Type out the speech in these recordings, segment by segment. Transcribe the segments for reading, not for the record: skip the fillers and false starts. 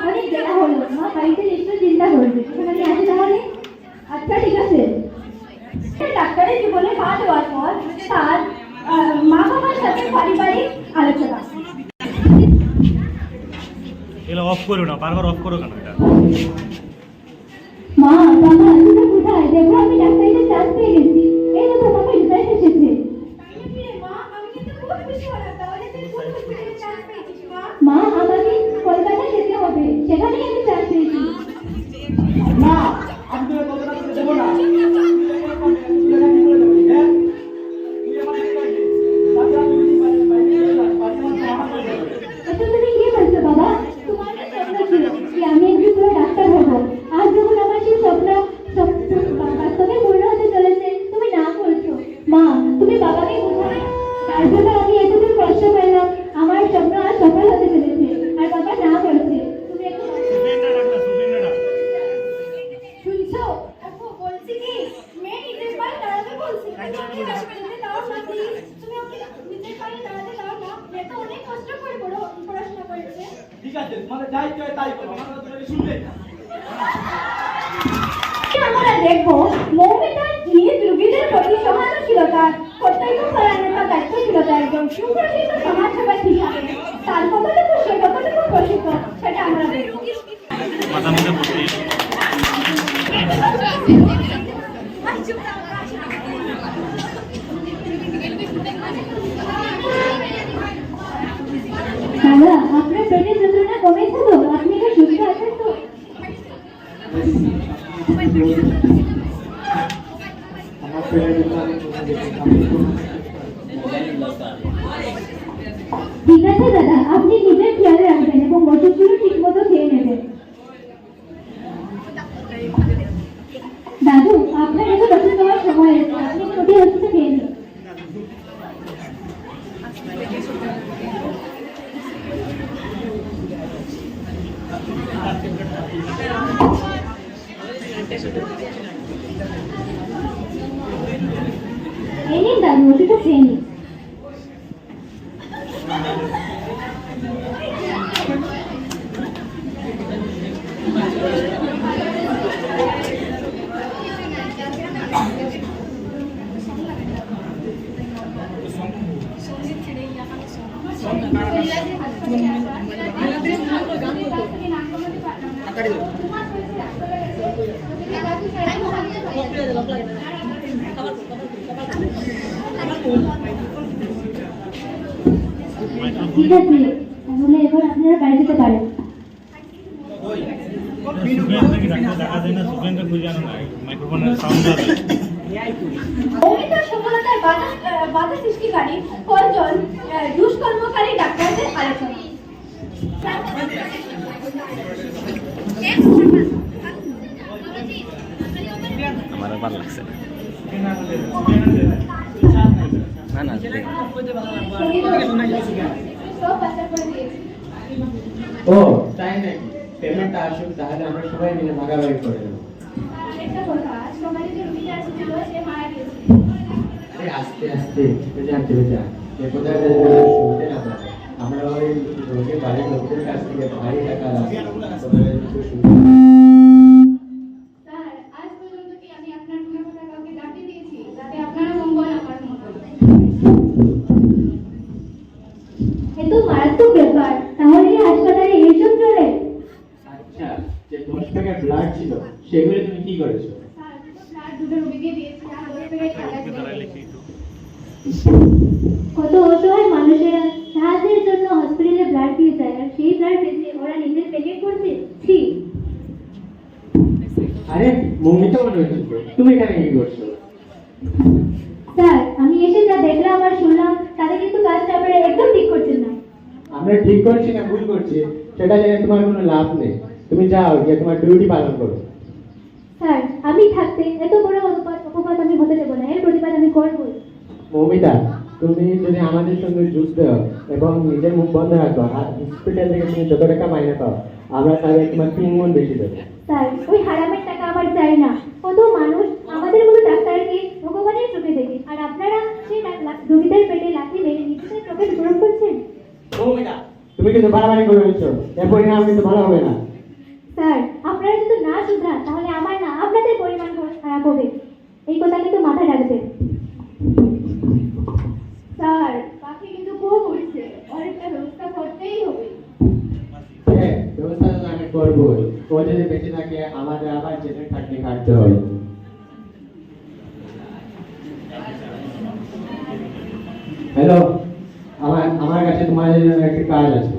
অনেক দেয়া হলো, মা বাড়িতে নিশ্চয় চিন্তা করবে। এখন আমি আসি তাহলে। আচ্ছা ঠিক আছে। ডাক্তারের জীবনে পা দেওয়ার পর তার মা বাবার সাথে পারিবারিক আলোচনা। এগুলো অফ করো না, বারবার অফ করো কেন এটা? মা বাবা তুমি কোথায়? দেখো আমি ডাক্তারিতে চান্স পেয়ে গেছি। এই দেখো বাবা রিজাল্ট এসেছে। মা আমাকে কলকাতা যেতে হবে, সেখানেই আমি চান্স পেয়েছি। না, আমি তোকে কলকাতা যেতে দেবো না। এটা তুমি কি বলছো বাবা? তোমার কি স্বপ্ন ছিল যে আমি একজন বড় ডাক্তার হব? আজ যখন আমার সেই স্বপ্ন বাস্তবে পূর্ণ হতে চলেছে, তুমি না বলছো। মা তুমি বাবাকে বোঝাবে, তার জন্য আমি এতদিন কষ্ট পেলাম। আমার স্বপ্ন আজ সফল হতে চলেছে, আর বাবা না বলছে। তুমি একটু শুনছো? আপু বলছি কি মেয়ে নিজের পায়ে দাঁড়াতে বলছি, তুমি হাসপাতালে দাও না প্লিজ। তুমি ওকে নিজের পায়ে দাঁড়াতে দাও না। মেয়ে তো অনেক কষ্ট করে পড়াশোনা করেছে। ঠিক আছে, তোমাদের যাই চাই তাই করো, আমার কথা তুমি শুনবে না। আমরা দেখবো মৌমিতার নিজ রোগীদের প্রতি সহানুশীলতা, কর্তব্য পালনের দায়িত্বশীলতা একজন সুপ্রসিদ্ধ সমাজসেবক হিসাবে তার কতটুকু সে কতটুকু প্রসিদ্ধ সেটা আমরা দেখবো। মাথা মুখে পড়তে দাদা আপনার পেটের যন্ত্রণা কমেছে তো? আপনি কি সুস্থ আছেন তো? আমার পেটের ঠিক আছে দাদা, আপনি নিজের খেয়াল রাখবেন এবং ওষুধগুলো ঠিক মতো খেয়ে নেবেন। দাদু আপনার এখন ওষুধ খাওয়ার সময় এসেছে, আপনি ছোটি ওষুধটা খেয়ে নিন। এই নিন দাদু, ওষুধটা খেয়ে নিন। ঠিক আছে, তাহলে এবার আপনারা বাড়ি যেতে পারেন। আপনাকে ডাক্তার দেখা যায় না, সুফিয়ানকে খুঁজে আনো না, মাইক্রোফোনের সাউন্ড হবে। মৌমিতার সফলতার বাধা সৃষ্টিকারী কয়েকজন দুষ্কর্মকারী ডাক্তারদের আলোচনা। আমার ভালো লাগছে না না ও তাই নাকি? পেমেন্টটা আসুক, তাহলে আমরা সবাই মিলে ভাগাভাগি করে দেবো। আস্তে আস্তে জানতে বেজা এ কোথায় শুনতে না পারে। আমরা ওই লোকের বাড়ির লোকদের কাছ থেকে ভারী টাকা রাখি। মারাত্মক ব্যাপার, তাহলে হাসপাতালে এইসব চলে? আচ্ছা, যে 10 টাকার ব্লাড ছিল সেগুলো তুমি কি করেছো? কত অসহায় মানুষেরা সাহায্যের জন্য হসপিটালে ব্লাড দিয়ে যায়, আর সেই ব্লাড বেঁচে ওরা নিজের পেটে করছে। ঠিক আরে মৌমিতা মনে হচ্ছে তো, তুমি এখানে কি করছো? স্যার আমি এসে যা দেখলাম আর শুনলাম তাতে কিন্তু কাজটা আপনারা একদম ঠিক করছেন না। আমরা ঠিক করছি না ভুল করছি সেটা জেনে তোমার কোনো লাভ নেই। তুমি যাও গিয়ে তোমার ডিউটি পালন করো। স্যার আমি থাকতে এত বড় অপবাদ আমি হতে দেবো না, এর প্রতিবাদ আমি করবো। মৌমিতা, তুমি যদি আমাদের সঙ্গে যুগ দাও এবং নিজের মুখ বন্ধ রাখো আর হসপিটাল থেকে তুমি যত টাকা মাইনে পাও আমরা তাহলে তোমার 3 গুণ বেশি দেবো। স্যার ওই হারামের টাকা আমার চাই না। কত মানুষ আমাদের মতো ডাক্তারকে ভগবানের চোখে দেখে, আর আপনারা সেই রোগীদের পেটে লাথি মেরে নিজেদের চোখে পূরণ করছেন। মৌমিতা, তুমি কিন্তু বাড়াবাড়ি করে হয়েছো, এর পরিণাম কিন্তু ভালো হবে না। স্যার, আপনারা যদি না শুধরান তাহলে আমার না আপনাদের পরিমাণ খারাপ হবে, এই কথা কিন্তু মাথায় রাখবেন। স্যার, পাখি কিন্তু খুব উঠছে, অনেকটা ব্যবস্থা করতেই হবে। হ্যাঁ, ব্যবস্থা তো আমি করবোই। ও যদি বেঁচে থাকে আমাদের আবার জেলে খাটনি কাটতে হয়। হ্যালো, আমার কাছে তোমাদের জন্য একটা কাজ আছে।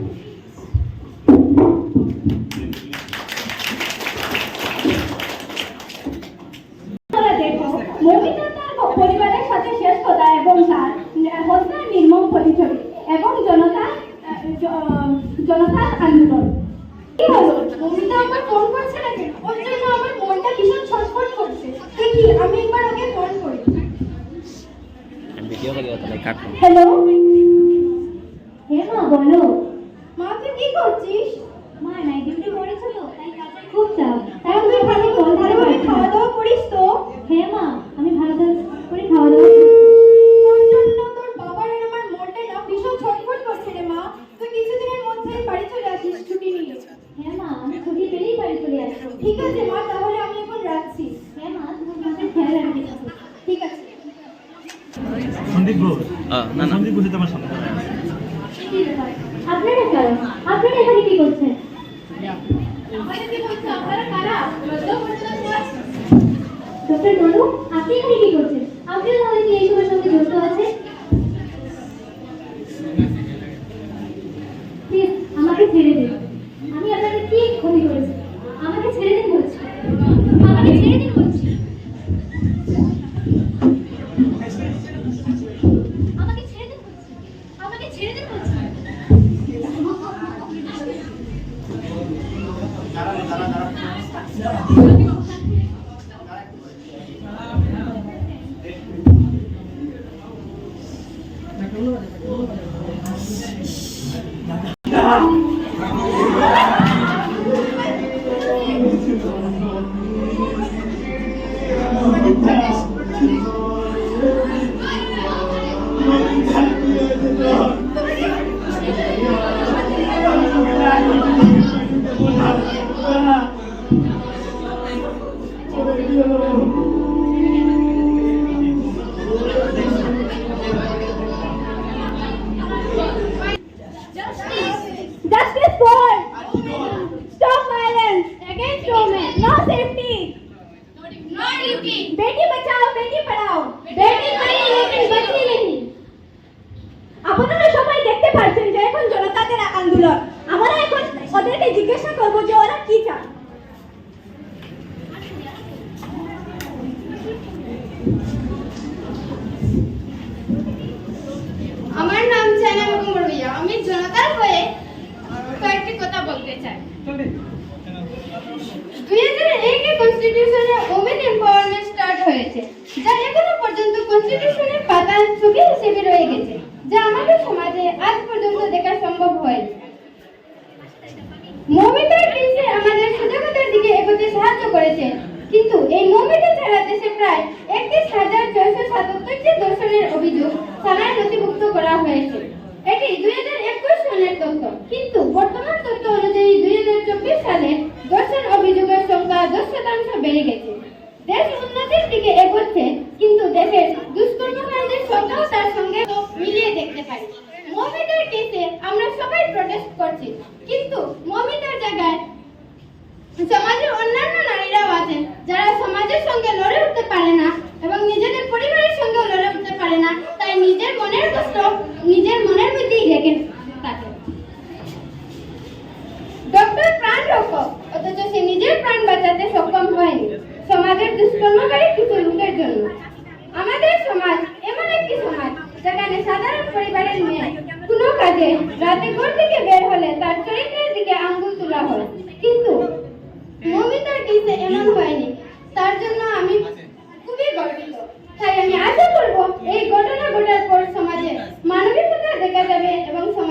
তোরা দেখো, মমিতা তার পরিবারের সাথে শেষ কথা এবং তার হত্যার নির্মম প্রতিচ্ছবি এবং জনতার আন্দোলন। কি হলো? মমিতা আমার ফোন করছে নাকি? ওর জন্য আমার মনটা ভীষণ ছটফট করছে। দেখি, আমি একবার ওকে ফোন করি। ভিডিও করি তাহলে কাটুন। হ্যালো, হ্যাঁ মা, বলো। মা, তুই কি করছিস? মা, নাইট ডিউটি করেছো তো, তাই কাজে খুব চাপ। তাই তুই ভালোভাবে খাওয়া দাওয়া করিস তো? হ্যাঁ মা, আমি ভালো করে খাওয়া দাওয়া করি। তোর জন্য তোর বাবার আর আমার মনটা না ভীষণ ছটফট করছে রে মা। তুই কিছুদিনের মধ্যেই বাড়ি চলে আসিস ছুটি নিয়ে। হ্যাঁ মা, আমি ছুটি পেলেই বাড়ি চলে আসবো। ঠিক আছে মা, তাহলে আমি এখন রাখছি। হ্যাঁ মা, তুমি আমাকে খেয়াল রাখবে। ঠিক আছে। সন্দীপ ঘোষ। না না সন্দীপ ঘোষের আমার সামনে আপনারা কারা? আপনারা এখানে কি করছেন? ডক্টর ননু, আপনি এখানে কি করছেন? আপনিও তাহলে কি এইসবের সঙ্গে যুক্ত আছেন? প্লিজ আমাকে ছেড়ে দিন। আমি আপনাদের কি ক্ষতি করেছি? আমাকে ছেড়ে দিন বলছি। আমাকে ছেড়ে দিন বলছি। আমাকে ছেড়ে দিন বলছি। আমাকে ছেড়ে দিন বলছি। Justice for stop violence against women. No safety. No duty. Beti Bachao, Beti Padhao. बेटी पढ़ी लेकिन बची नहीं. আপনারা সবাই দেখতে পাচ্ছেন যে এখন জনতাদের আন্দোলন। আমরা এখন ওদেরকে জিজ্ঞাসা করব যে ওরা কি চায়। আমার নাম চায়না বেগম রুইয়া। আমি জনতার হয়ে কয়েকটি কথা বলতে চাই। 2001 কনস্টিটিউশনে ওমেন এম্পাওয়ারমেন্ট স্টার্ট হয়েছে, যা এখনো পর্যন্ত কনস্টিটিউশনের পাতায় ছবি হিসেবে রয়ে গেছে, যা আমাদের সমাজে আজ পর্যন্ত দেখা সম্ভব হয়নি। মমিতার কেসে আমাদের সজাগতার দিকে এগোতে সাহায্য করেছে, কিন্তু এই মমিতা ছাড়া দেশে প্রায় 31,677টি ধর্ষণের অভিযোগ থানায় নথিভুক্ত করা হয়েছে। এটি 2021 সালের তথ্য, কিন্তু বর্তমান তথ্য অনুযায়ী 2024 সালে ধর্ষণ অভিযোগের সংখ্যা 10% বেড়ে গেছে। দেশ উন্নতির দিকে এগোচ্ছে, কিন্তু দেশের দুষ্কর্মকারীদের সংখ্যাও তার সঙ্গে মিলিয়ে দেখতে পাই। মমিতার কেসে আমরা সবাই প্রটেস্ট করছি, কিন্তু মমিতার জায়গায় সমাজের অন্যান্য নারীরাও আছেন যারা সমাজের সঙ্গে লড়ে উঠতে পারে না এবং নিজেদের পরিবারের সঙ্গেও লড়ে উঠতে পারে না, তাই নিজের মনের কষ্ট নিজের মনের মধ্যেই রেখে থাকে। ডক্টর প্রাণ রক্ষক, অথচ সে নিজের প্রাণ বাঁচাতে সক্ষম হয়নি সমাজের দুষ্কর্মকারী কিছু লোকের জন্য। আমাদের সমাজ এমন একটি সমাজ যেখানে সাধারণ পরিবারের মেয়ে কোনো কাজে রাতে ঘর থেকে বের হলে তার চরিত্রের দিকে আঙ্গুল তোলা হয়, কিন্তু মমিতার কেসে এমন হয়নি। তার জন্য আমি খুবই গর্বিত। তাই আমি আশা করব এই ঘটনা ঘটার পর সমাজে মানবিকতা দেখা যাবে এবং সমাজ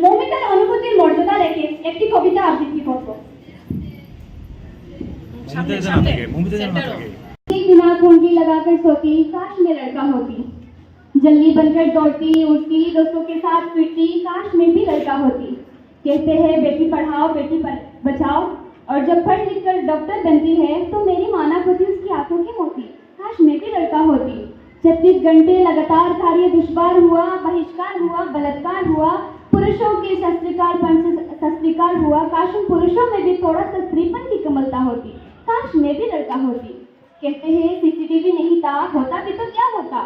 মৌমিতার অনুভূতির মর্যাদা রেখে একটি কবিতা আবৃত্তি করব। মুভিতে যেন না থাকে एक बिना कुंडली लगाकर सोती, काश मैं लड़का होती। जल्दी बनकर दौड़ती उड़ती, दोस्तों के साथ फिरती, काश मैं भी लड़का होती। कहते हैं बेटी पढ़ाओ बेटी बचाओ, और जब पढ़ लिख कर डॉक्टर बनती है तो मेरी माना होती उसकी आंखों की मोती। काश मैं भी लड़का होती। 36 घंटे लगातार कार्य दुश्वार हुआ, बहिष्कार हुआ, बलात्कार हुआ, पुरुषों के शस्त्रीकार हुआ। काश उन पुरुषों में भी थोड़ा सा स्त्रीपन की कमलता होती। काश मैं भी लड़का होती। कहते हैं सीसीटीवी नहीं था, होता भी तो क्या होता।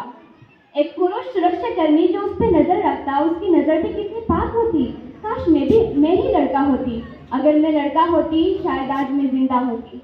एक पुरुष सुरक्षा कर्मी जो उस पर नजर रखता, उसकी नजर भी कितनी पाक होती। काश मैं ही लड़का होती। अगर मैं लड़का होती शायद आज मैं जिंदा होती।